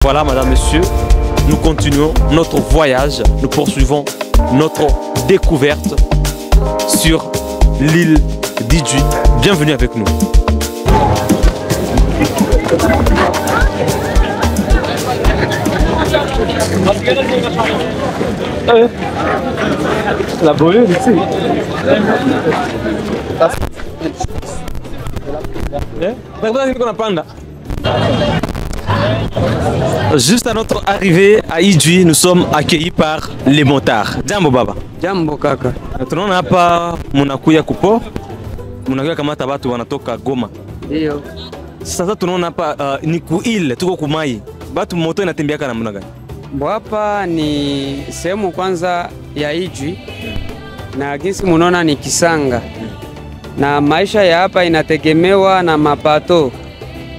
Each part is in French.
Voilà, madame, monsieur, nous continuons notre voyage, nous poursuivons notre découverte sur l'île d'Idjwi. Bienvenue avec nous. La boule ici. Juste à notre arrivée à Idjwi, nous sommes accueillis par les motards. Jambo baba. Jambo kaka. Tunaona hapa munakuya kupo, munakuya kamata watu wanatoka Goma. Ndio. Sasa tunaona hapa ni kuile, tuko kumai. Watu moto inatembeaka namna gani? Hapa ni sehemu kwanza ya Idjwi na jinsi munaona ni Kisanga. Na maisha ya hapa inategemewa na mapato.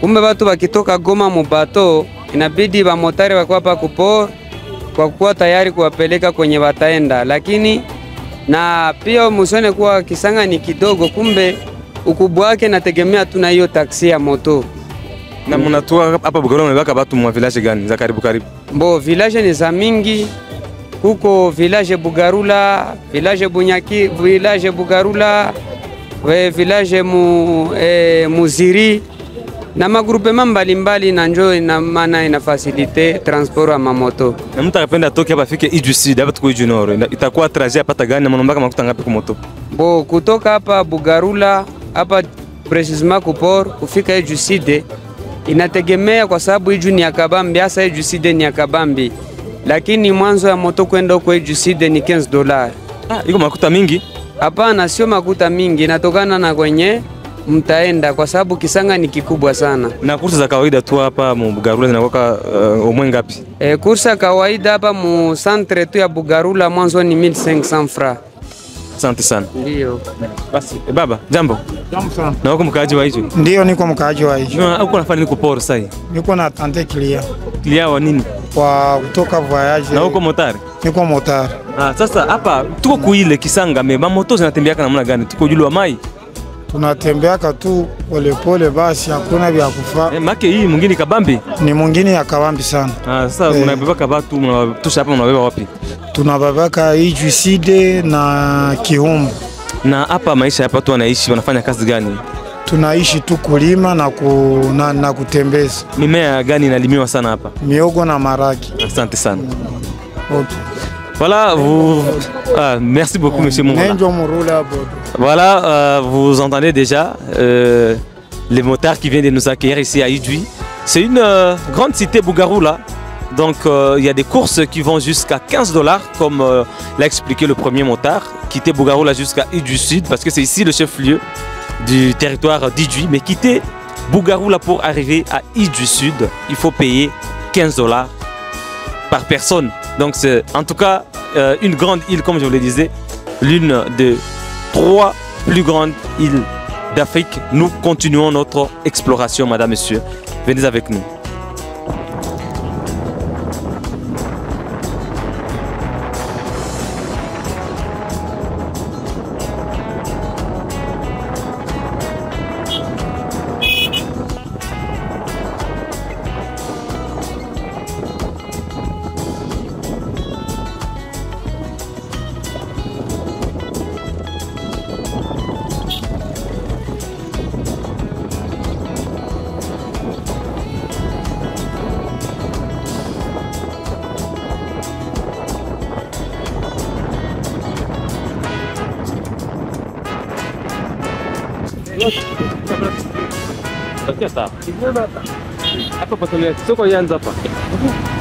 Kumbe watu wakitoka Goma mubato inabidi ba motari wako hapa kupo kwa kuwa tayari kuwapeleka kwenye wataenda, lakini na pia musone kuwa Kisanga ni kidogo, kumbe ukubwa wake nategemea tu na hiyo taksi ya moto. Na munatua hapa Bugarula mnabaka watu mwa village gani za karibu karibu? Mbo village ni za mingi. Kuko village Bugarula, village Bunyaki, village Bugarula, village Muziri na magrupema mbalimbali na njoo ina maana ina facilite transport ya mamoto. Na mtu akapenda toke hapa afike Idjwi Sud, hapa tuko Idjwi Nord. Itakuwa trajet hapa gani na mnaomba makuta ngapi kwa moto? Bo kutoka hapa Bugarula hapa precisement kupor kufika Idjwi Sud inategemea kwa sababu Idjwi ni ya kabambi, hasa Idjwi Sud ni ya kabambi. Lakini mwanzo ya moto kwenda huko Idjwi Sud ni $15. Iko makuta mingi? Hapana, sio makuta mingi, inatokana na kwenye mtaenda kwa sababu Kisanga ni kikubwa sana. Na kursa za kawaida tu hapa mu Bugarula zinakuwa omwe ngapi? Kursa kawaida hapa mu centre tu ya Bugarula mwanzo ni 1500 francs. Asante sana. Ndio. Basi baba, jambo. Jambo sana. Na uko mkaaji wa Idjwi? Ndio, niko mkaaji wa Idjwi. Uko nafanya niko port sasa? Niko na tante clear. Clear wa nini? Kwa kutoka voyage. Na uko motari? Niko motari. Sasa hapa tuko kuile Kisanga, me mamoto zinatembeaka namna gani? Tuko julu wa mai? Tunatembeaka tu polepole basi, hakuna vya kufa. Make hii mwingine kabambi? Ni mwingine ya kabambi sana. Sasa unabebaka watu, mnatusha hapa mnabeba wapi? Tunabebaka Idjwi Sud na Kihumbu. Na hapa maisha hapa tu wanaishi, wanafanya kazi gani? Tunaishi tu kulima na kutembeza. Mimea gani inalimiwa sana hapa? Miogo na maragi. Asante sana. Okay. Voilà, merci beaucoup, monsieur Mouroula. Voilà, vous entendez déjà les motards qui viennent de nous accueillir ici à Idjwi. C'est une grande cité Bugarula. Donc il y a des courses qui vont jusqu'à $15, comme l'a expliqué le premier motard, quitter Bugarula jusqu'à Idjwi Sud, parce que c'est ici le chef-lieu du territoire d'Idjwi. Mais quitter Bugarula pour arriver à Idjwi Sud, il faut payer $15 par personne. Donc c'est en tout cas une grande île, comme je vous le disais, l'une des 3 plus grandes îles d'Afrique. Nous continuons notre exploration, madame, monsieur. Venez avec nous.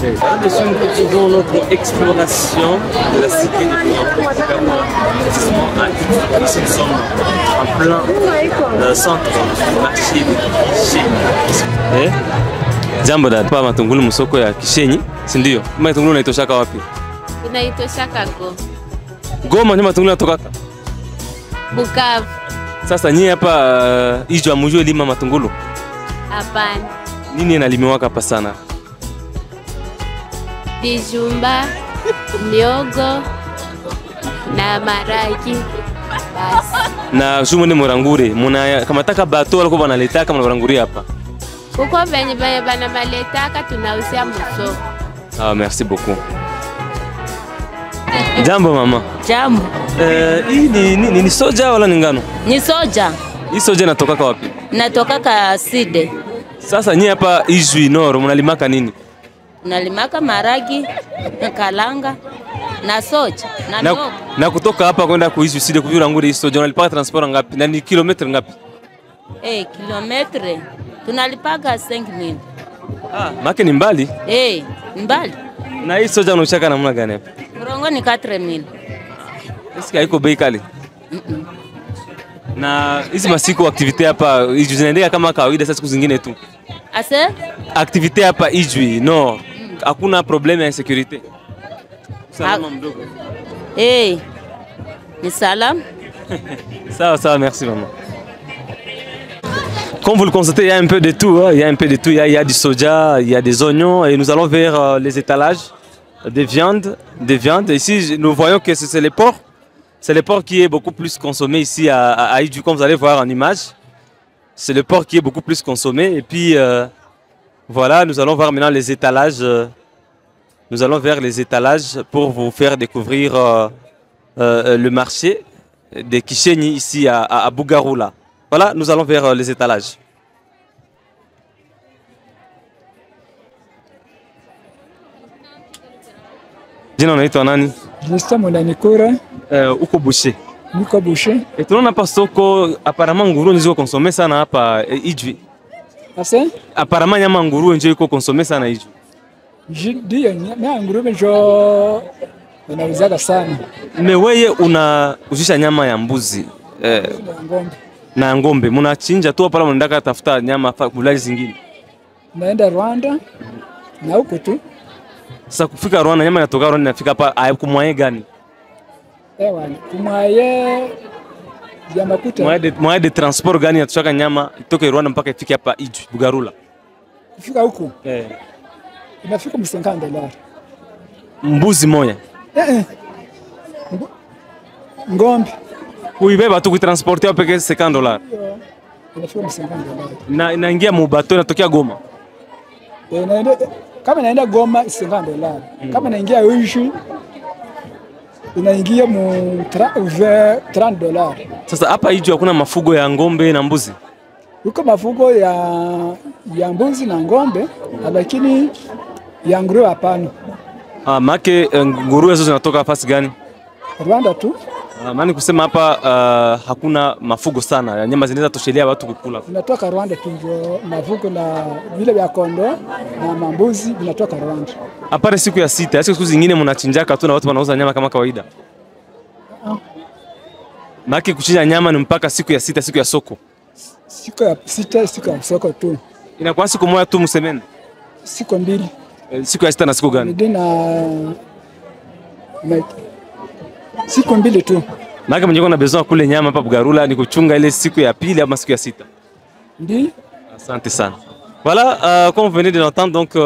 Nous faisons notre exploration de la cité de Bugarula. Nous sommes en plein centre du marché de Kishenyi. Jambo dada, pa matungulu msoko ya Kishenyi, si ndio? Matungulu naitoshaka wapi? Inaitoshaka Goma. Ndio matungulu yanatoka Bukavu. Sasa nyie hapa Idjwi amujue lima matungulu? Hapana. Nini inalimiwaka hapa sana? Bijumba, miogo na maragi. Basi. Na shumu ni murangure, muna kamataka bato walikuwa wanaleta kama muranguri hapa. Kuko venye bana maletaka tunauzia msoko. Ah, merci beaucoup. Jambo mama. Jambo. Hii ni soja wala ni ngano? Ni soja. Hii soja inatoka wapi? Natoka Kaside. Sasa nyie hapa Ijwi Nord mnalimaka nini? Nalimaka maragi, kalanga na soja na ndogo. Na kutoka hapa kwenda ku Ijwi Sud kujua nguri hii soja unalipaka transport ngapi? Na ni kilometer ngapi? Kilometre. Tunalipaga 5000. Make ni mbali? Mbali. Na hii soja unachaka namna gani hapa? Mrongo ni 4000. Eski haiko bei kali? Na hizi masiku activity hapa Ijwi zinaendelea kama kawaida sasa siku zingine tu? Ase? Activity hapa Ijwi Nord hakuna problème ya sécurité? Salama mdogo. Ni salam. Ça, merci maman. Comme vous le constatez, il y a un peu de tout. Hein. Il y a un peu de tout. Il y a du soja, il y a des oignons. Et nous allons vers les étalages des viandes. Ici, nous voyons que c'est le porc. C'est le porc qui est beaucoup plus consommé ici à Ijwi, comme vous allez voir en image. C'est le porc qui est beaucoup plus consommé. Et puis, voilà, nous allons voir maintenant les étalages. Nous allons vers les étalages pour vous faire découvrir le marché des Kishenyi ici à Bugarula. Voilà, nous allons vers les étalages. Jina unaitwa nani? Justin Munanikura. Uko boucher. Niko boucher. Et tunaona hapa soko apparemment nguruwe ndio consommer sana hapa Ijwi. Asa? Apparemment nyama nguruwe ndio iko consommer sana Ijwi. Ndio, nyama nguruwe ndio inauzaga sana. Wewe unauzisha nyama ya mbuzi Ngombe. Na ngombe. Mnachinja tu hapa mnaenda tafuta nyama fulani zingine. Naenda Rwanda na huko tu. Sasa kufika Rwanda nyama inatoka Rwanda inafika hapa kumwaye gani? Kumwaye ya makuta. Mwaye de transport gani yatoka nyama itoke Rwanda mpaka ifike hapa Ijwi Bugarula? Kufika huko? Inafika $50. Mbuzi moja? Ngombe. Kuibeba tu kutransporter peke $50. Inafika $50. Na inaingia mu bateau inatokea Goma. Kama naenda Goma $50. Kama naingia Ijwi inaingia mu $30. Sasa hapa Ijwi hakuna mafugo ya ngombe na mbuzi? Huko mafugo ya mbuzi na ngombe, lakini ya nguruwe hapana. Make nguruwe hizo zinatoka fasi gani? Rwanda tu. Maana kusema hapa hakuna mafugo sana. Nyama zinaweza toshelea watu kukula. Vinatoka Rwanda tu mafugo na vile vya kondoo na mambuzi vinatoka Rwanda. Apare siku ya sita, siku zingine mnachinjaka tu na watu wanauza nyama kama kawaida? Maki kuchinja nyama ni mpaka siku ya sita, siku ya soko. Siku ya sita, siku ya soko tu. Inakuwa siku moja tu msemeni? Siku mbili. Siku ya sita na siku gani? Siku mbili tu. Maki mwenye na besoin kule nyama hapa Bugarula ni kuchunga ile siku ya pili ama siku ya sita? Ndi. Asante sana. Voilà, comme vous venez de l'entendre, donc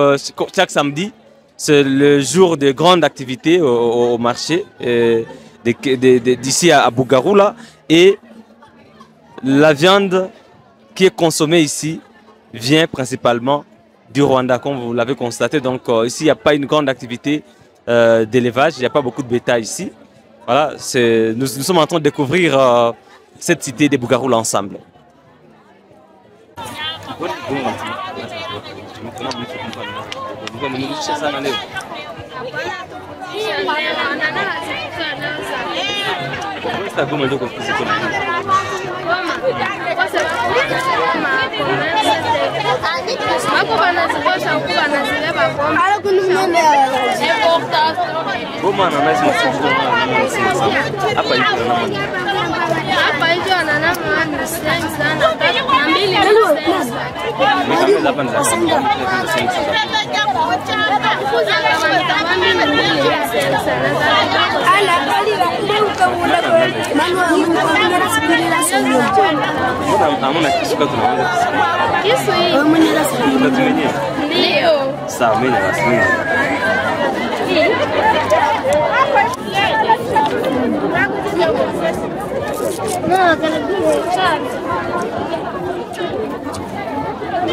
chaque samedi, c'est le jour de grande activité au marché d'ici à Bugarula. Et la viande qui est consommée ici vient principalement du Rwanda, comme vous l'avez constaté. Donc ici, il n'y a pas une grande activité d'élevage, il n'y a pas beaucoup de bétail ici. Voilà, nous sommes en train de découvrir cette cité de Bugarula ensemble.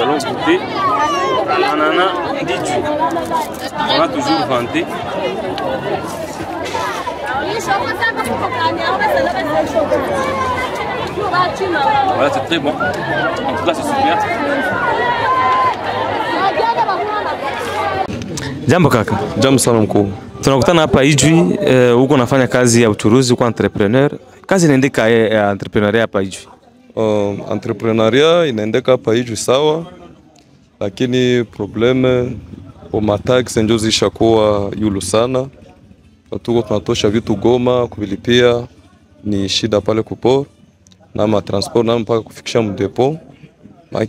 nous allons goûter l'ananas d'Idjouy. On va toujours vanter. Voilà, c'est très bon. En tout cas, c'est super. Jambo kaka. Jambo sana mkuu. Tunakutana hapa Idjouy, huko nafanya kazi ya uchuruzi, uko entrepreneur. Kazi inaendeka ya entrepreneuria hapa Idjouy. Entrepreneuria inaendeka hapa Idjouy sawa, lakini probleme matax ndio zishakuwa yulu sana. Tuko tunatosha vitu Goma kuvilipia ni shida pale kupor na transport na mpaka kufikisha mdepo. Maana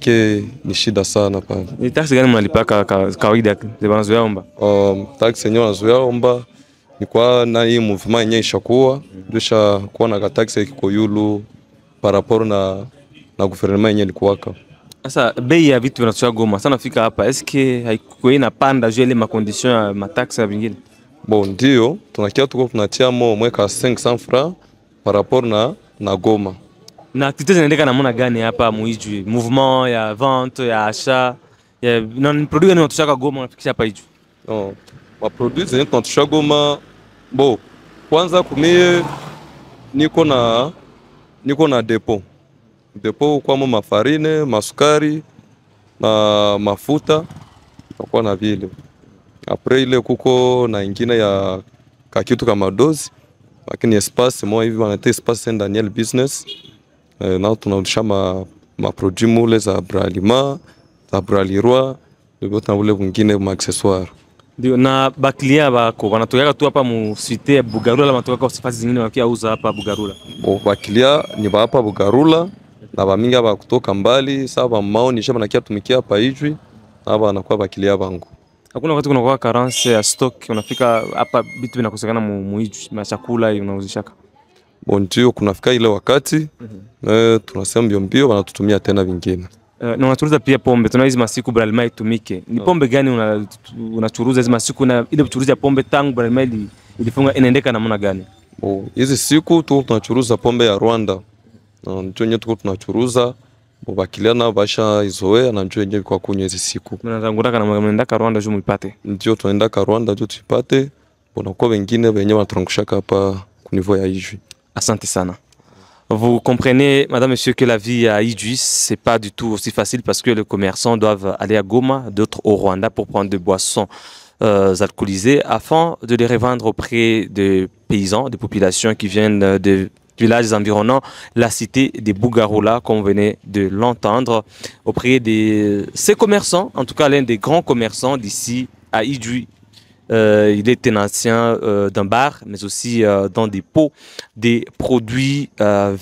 ni shida sana pale. Ni taxi gani mnalipaka kawaida zinazoea omba? Taxi yenyewe wanazoea omba ni kwa na hii movement yenyewe ishakuwa ndisha kuwa na taxi iko yulu par rapport na gouvernement yenyewe ilikuwaka. Sasa bei ya vitu vinatoka Goma sana fika hapa, eske haikuwa inapanda juu ile ma condition ya mataksi vingine? Bon, ndio tunakia tuko tunatia mweka 500 francs par rapport na Goma. Na activité zinaendeka namna gani hapa Idjouy? Mouvement ya vente, ya achat, ya non produit gani unatoshaka Goma unafikisha hapa Idjouy? Non, ma produit zenye tunatoshaka Goma, bo kwanza kumie niko na depot. Depot kwa mafarine, masukari na mafuta kwa na vile. Après ile kuko na ingine ya kakitu kama dozi, lakini espace moi hivi wanaita espace Daniel business. Na tunarudisha ma produit mule za Bralima, za Braliroi, ndio tunavule vingine ma accessoire. Ndio, na baklia bako wanatoka tu hapa mu cité ya Bugarula, la wanatoka kwa sifasi zingine wakia uza hapa Bugarula. Bo baklia ni ba hapa Bugarula na ba mingi ba kutoka mbali, sababu maoni shaba nakia tumikia hapa Idjouy, na ba anakuwa baklia bangu. Hakuna wakati kuna kwa carence ya stock unafika hapa vitu vinakosekana mu Idjouy, machakula unauzishaka? Bon, ndio kunafika ile wakati tunasema mbio wanatutumia tena vingine. Na unachuruza pia pombe. Tuna hizi masiku Bralima itumike. Ni pombe gani unachuruza hizi masiku, na ile uchuruzi ya pombe tangu Bralima ilifunga inaendeka namna gani? Hizi siku tu tunachuruza pombe ya Rwanda. Ndio nyewe tuko tunachuruza. Bakiliana basha izoea na ndio nyewe kwa kunywa hizi siku. Mnazanguraka na mnaendaka Rwanda juu mpate. Ndio tunaendaka Rwanda juu tupate. Bona kwa wengine wenyewe wanaturangusha hapa ku niveau ya Idjouy. Asante sana. Vous comprenez, madame, monsieur, que la vie à Idjouy, c'est pas du tout aussi facile parce que les commerçants doivent aller à Goma, d'autres au Rwanda pour prendre des boissons alcoolisées afin de les revendre auprès des paysans, des populations qui viennent des villages environnants, la cité de Bugarula, comme vous venez de l'entendre, auprès de ces commerçants, en tout cas l'un des grands commerçants d'ici à Idjouy. Il est tenancier d'un bar, mais aussi dans des pots, des produits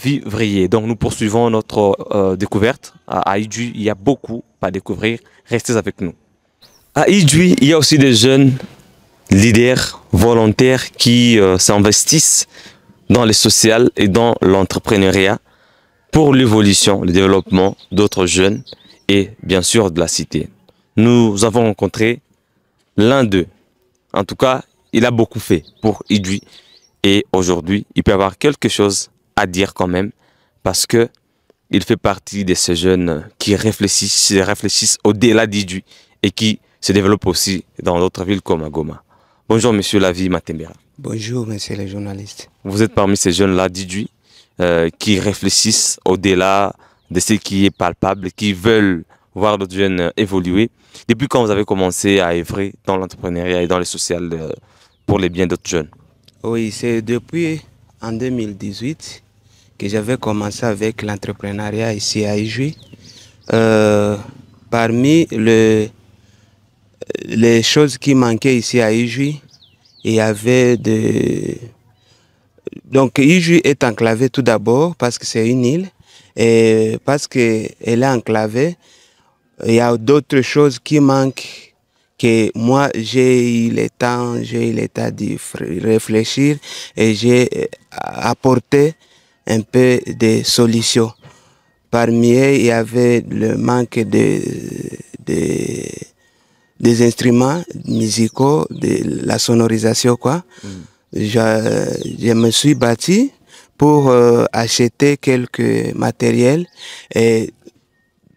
vivriers. Donc nous poursuivons notre découverte. À Idjouy, il y a beaucoup à découvrir. Restez avec nous. À Idjouy, il y a aussi des jeunes leaders volontaires qui s'investissent dans le social et dans l'entrepreneuriat pour l'évolution, le développement d'autres jeunes et bien sûr de la cité. Nous avons rencontré l'un d'eux. En tout cas, il a beaucoup fait pour Idjouy et aujourd'hui, il peut avoir quelque chose à dire quand même parce que il fait partie de ces jeunes qui réfléchissent au-delà d'Idjouy et qui se développent aussi dans d'autres villes comme à Goma. Bonjour monsieur Lavi Matembera. Bonjour monsieur le journaliste. Vous êtes parmi ces jeunes-là d'Idjouy qui réfléchissent au-delà de ce qui est palpable, qui veulent voir d'autres jeunes évoluer. Depuis quand vous avez commencé à œuvrer dans l'entrepreneuriat et dans le social pour les biens d'autres jeunes? Oui, c'est depuis en 2018 que j'avais commencé avec l'entrepreneuriat ici à Idjouy. Parmi les choses qui manquaient ici à Idjouy, il y avait Donc Idjouy est enclavé tout d'abord parce que c'est une île et parce qu'elle est enclavée, il y a d'autres choses qui manquent que moi j'ai eu le temps de réfléchir et j'ai apporté un peu de solutions. Parmi eux, il y avait le manque des instruments musicaux, de la sonorisation quoi. Je me suis battu pour acheter quelques matériels et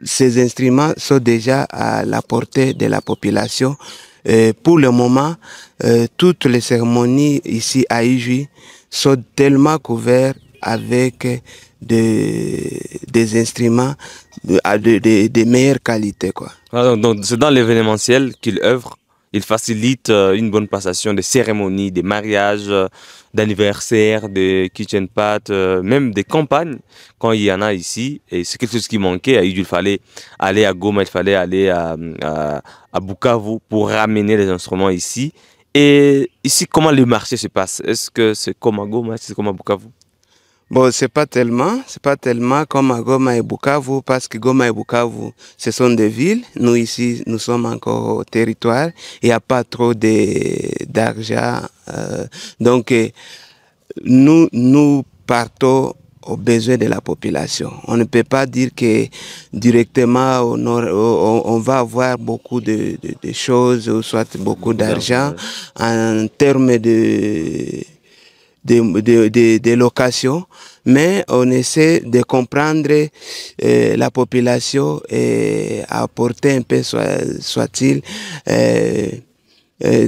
ces instruments sont déjà à la portée de la population. Pour le moment, toutes les cérémonies ici à Ijui sont tellement couvertes avec des instruments de meilleure qualité, quoi. Ah, donc c'est dans l'événementiel qu'il œuvre. Il facilite une bonne passation des cérémonies, des mariages, d'anniversaires, des kitchen parties, même des campagnes, quand il y en a ici. Et c'est quelque chose qui manquait. Il fallait aller à Goma, il fallait aller à Bukavu pour ramener les instruments ici. Et ici, comment le marché se passe? Est-ce que c'est comme à Goma, c'est comme à Bukavu? Bon, c'est pas tellement comme à Goma et Bukavu, parce que Goma et Bukavu, ce sont des villes. Nous ici, nous sommes encore au territoire. Il n'y a pas trop d'argent. Donc, nous partons aux besoins de la population. On ne peut pas dire que directement on va avoir beaucoup de choses, ou soit beaucoup d'argent en termes de location, mais on essaie de comprendre la population et apporter un peu, soit-il,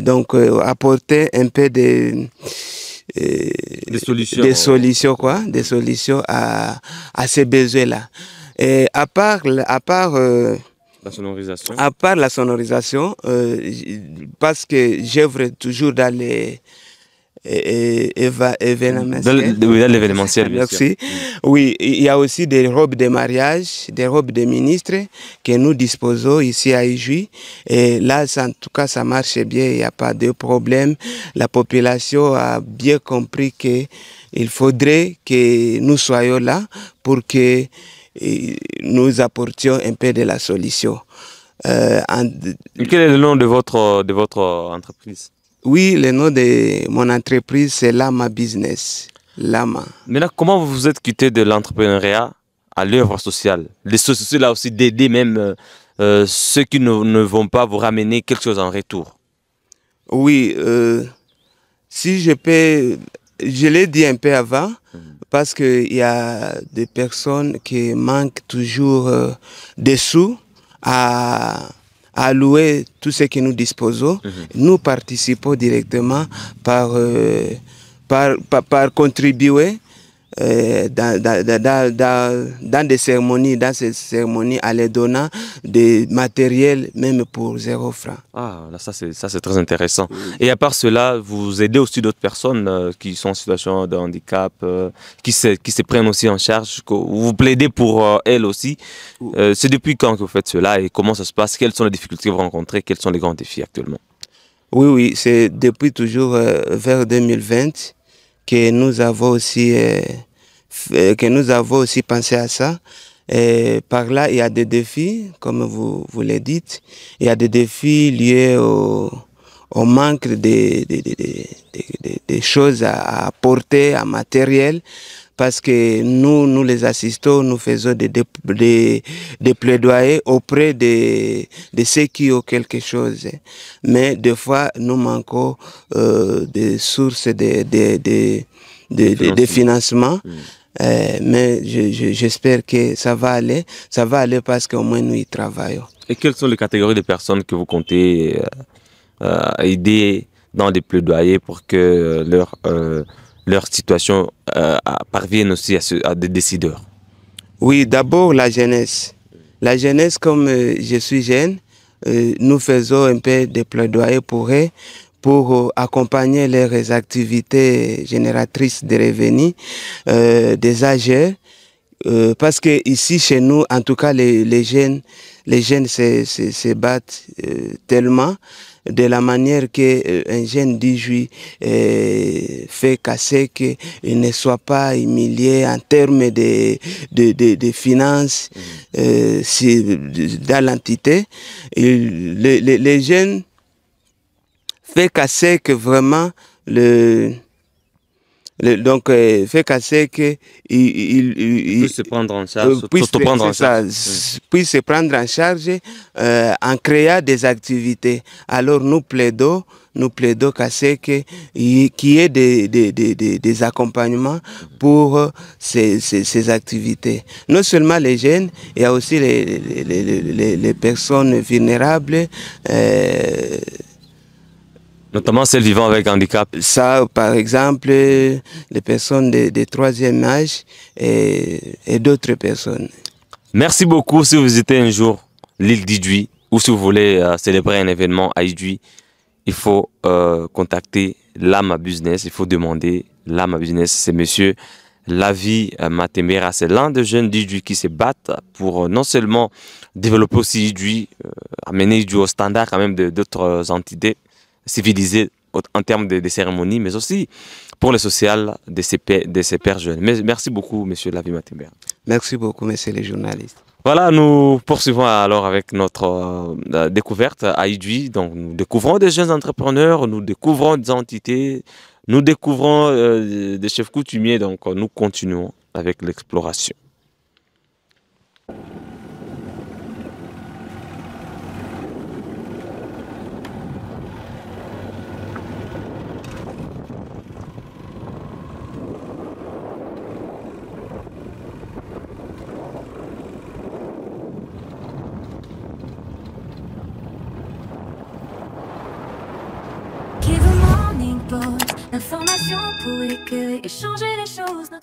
donc apporter un peu des solutions à ces besoins-là. Et à part la sonorisation, parce que j'œuvre toujours dans les l'événementiel. Merci. Oui, il y a aussi des robes de mariage, des robes de ministres que nous disposons ici à Ijui. Et là, en tout cas, ça marche bien, il n'y a pas de problème. La population a bien compris qu'il faudrait que nous soyons là pour que nous apportions un peu de la solution. Quel est le nom de votre entreprise? Oui, le nom de mon entreprise, c'est Lama Business. Lama. Maintenant, comment vous vous êtes quitté de l'entrepreneuriat à l'œuvre sociale? Les sociétés là aussi d'aider même ceux qui ne vont pas vous ramener quelque chose en retour. Oui, si je peux, je l'ai dit un peu avant, parce qu'il y a des personnes qui manquent toujours des sous à louer tout ce que nous disposons. Nous participons directement par contribuer dans des cérémonies, en les donnant des matériels même pour 0 franc. Ah, là, ça c'est très intéressant. Et à part cela, vous aidez aussi d'autres personnes qui sont en situation de handicap, qui se prennent aussi en charge. Vous plaidez pour elles aussi. C'est depuis quand que vous faites cela et comment ça se passe? Quelles sont les difficultés que vous rencontrez? Quels sont les grands défis actuellement? Oui, c'est depuis toujours vers 2020 que nous avons aussi pensé à ça. Et par là, il y a des défis, comme vous le dites. Il y a des défis liés au manque de choses à apporter, à matériel. Parce que nous les assistons, nous faisons des plaidoyers auprès de ceux qui ont quelque chose. Mais des fois, nous manquons des sources de financement. Mais j'espère que ça va aller parce qu'au moins nous y travaillons. Et quelles sont les catégories de personnes que vous comptez aider dans des plaidoyers pour que leur situation parvienne aussi à des décideurs? Oui, d'abord la jeunesse. La jeunesse, comme je suis jeune, nous faisons un peu de plaidoyer pour eux, pour accompagner leurs activités génératrices de revenus, des âgés. Parce que ici, chez nous, en tout cas, les jeunes se battent tellement de la manière qu'un jeune d'Ijui fait casser qu'il ne soit pas humilié en termes de finances dans l'entité. Les jeunes fait casser que vraiment donc fait casser que il puisse se prendre en charge, puisse se prendre en charge en créant des activités. Alors nous plaidons nous plaidons qu'à ce qu'il y ait des accompagnements pour ces activités. Non seulement les jeunes, il y a aussi les personnes vulnérables, notamment celles vivant avec handicap. Ça, par exemple, les personnes de troisième âge et d'autres personnes. Merci beaucoup. Si vous visitez un jour l'île d'Idjouy ou si vous voulez célébrer un événement à Idjouy, il faut contacter Lama Business. Il faut demander Lama Business. C'est monsieur Lavi Matembera. C'est l'un des jeunes d'Idjouy qui se battent pour non seulement développer aussi Idjouy, amener Idjouy au standard quand même d'autres entités civilisées en termes de cérémonies, mais aussi pour le social de ces pères jeunes. Mais merci beaucoup, monsieur Lavi Matembera. Merci beaucoup, monsieur les journalistes. Voilà, nous poursuivons alors avec notre découverte à Idjouy. Donc, nous découvrons des jeunes entrepreneurs, nous découvrons des entités, nous découvrons des chefs coutumiers. Donc, nous continuons avec l'exploration. L'information pour éclairer et changer les choses.